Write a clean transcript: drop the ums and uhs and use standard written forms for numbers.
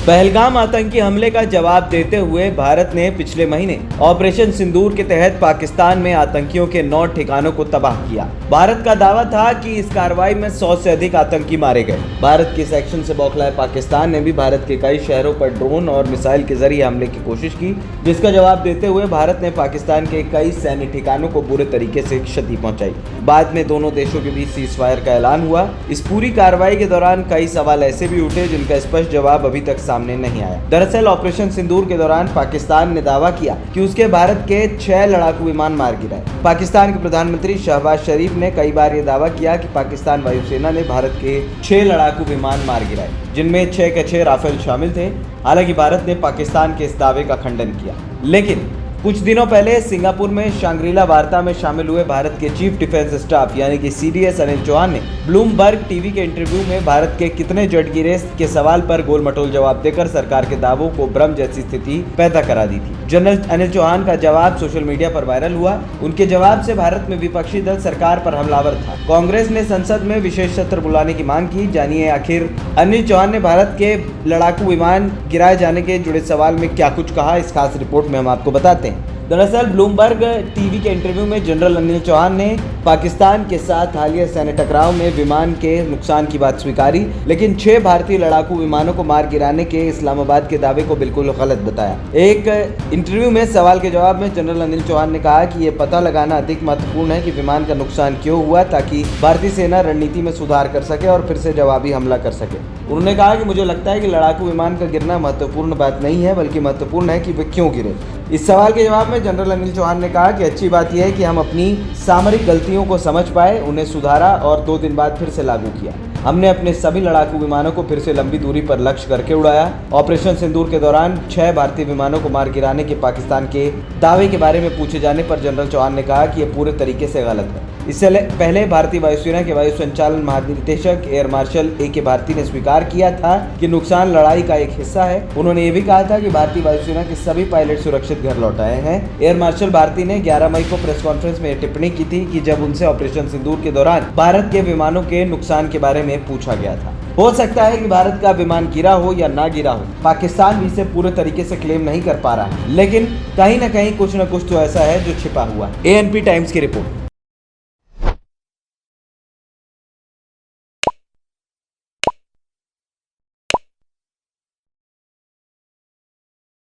पहलगाम आतंकी हमले का जवाब देते हुए भारत ने पिछले महीने ऑपरेशन सिंदूर के तहत पाकिस्तान में आतंकियों के 9 ठिकानों को तबाह किया। भारत का दावा था कि इस कार्रवाई में 100 से अधिक आतंकी मारे गए। भारत के इस एक्शन से बौखलाए पाकिस्तान ने भी भारत के कई शहरों पर ड्रोन और मिसाइल के जरिए हमले की कोशिश की, जिसका जवाब देते हुए भारत ने पाकिस्तान के कई सैन्य ठिकानों को बुरे तरीके से क्षति पहुंचाई। बाद में दोनों देशों के बीच सीजफायर का ऐलान हुआ। इस पूरी कार्रवाई के दौरान कई सवाल ऐसे भी उठे जिनका स्पष्ट जवाब अभी तक सामने नहीं आया। दरअसल ऑपरेशन सिंदूर के दौरान पाकिस्तान ने दावा किया कि उसके भारत के 6 लड़ाकू विमान मार गिराए। पाकिस्तान के प्रधानमंत्री शहबाज शरीफ ने कई बार ये दावा किया कि पाकिस्तान वायुसेना ने भारत के 6 लड़ाकू विमान मार गिराए, जिनमें 6 के 6 राफेल शामिल थे। हालांकि भारत ने पाकिस्तान के इस दावे का खंडन किया। लेकिन कुछ दिनों पहले सिंगापुर में शांग्रीला वार्ता में शामिल हुए भारत के चीफ डिफेंस स्टाफ यानी कि सीडीएस अनिल चौहान ने ब्लूमबर्ग टीवी के इंटरव्यू में भारत के कितने जेट गिरे के सवाल पर गोलमटोल जवाब देकर सरकार के दावों को भ्रम जैसी स्थिति पैदा करा दी थी। जनरल अनिल चौहान का जवाब सोशल मीडिया पर वायरल हुआ। उनके जवाब से भारत में विपक्षी दल सरकार पर हमलावर था। कांग्रेस ने संसद में विशेष सत्र बुलाने की मांग की। जानिए आखिर अनिल चौहान ने भारत के लड़ाकू विमान गिराए जाने के जुड़े सवाल में क्या कुछ कहा, इस खास रिपोर्ट में हम आपको बताते हैं। दरअसल ब्लूमबर्ग टीवी के इंटरव्यू में जनरल अनिल चौहान ने पाकिस्तान के साथ हालिया सैन्य टकराव में विमान के नुकसान की बात स्वीकारी, लेकिन 6 भारतीय लड़ाकू विमानों को मार गिराने के इस्लामाबाद के दावे को बिल्कुल गलत बताया। एक इंटरव्यू में सवाल के जवाब में जनरल अनिल चौहान ने कहा कि ये पता लगाना अधिक महत्वपूर्ण है कि विमान का नुकसान क्यों हुआ, ताकि भारतीय सेना रणनीति में सुधार कर सके और फिर से जवाबी हमला कर सके। उन्होंने कहा कि मुझे लगता है कि लड़ाकू विमान का गिरना महत्वपूर्ण बात नहीं है, बल्कि महत्वपूर्ण है कि वे क्यों गिरे। इस सवाल के जवाब में जनरल अनिल चौहान ने कहा कि अच्छी बात यह है कि हम अपनी सामरिक गलतियों को समझ पाए, उन्हें सुधारा और 2 दिन बाद फिर से लागू किया। हमने अपने सभी लड़ाकू विमानों को फिर से लंबी दूरी पर लक्ष्य करके उड़ाया। ऑपरेशन सिंदूर के दौरान 6 भारतीय विमानों को मार गिराने के पाकिस्तान के दावे के बारे में पूछे जाने पर जनरल चौहान ने कहा कि यह पूरे तरीके से गलत है। इससे पहले भारतीय वायुसेना के वायु संचालन महानिदेशक एयर मार्शल ए.के. भारती ने स्वीकार किया था कि नुकसान लड़ाई का एक हिस्सा है। उन्होंने ये भी कहा था कि भारतीय वायुसेना के सभी पायलट सुरक्षित घर लौट आए हैं। एयर मार्शल भारती ने 11 मई को प्रेस कॉन्फ्रेंस में टिप्पणी की थी कि जब उनसे ऑपरेशन सिंदूर के दौरान भारत के विमानों के नुकसान के बारे में पूछा गया था। हो सकता है कि भारत का विमान गिरा हो या ना गिरा हो, पाकिस्तान भी इसे पूरे तरीके से क्लेम नहीं कर पा रहा है, लेकिन कहीं ना कहीं कुछ न कुछ तो ऐसा है जो छिपा हुआ है। एएनपी टाइम्स की रिपोर्ट।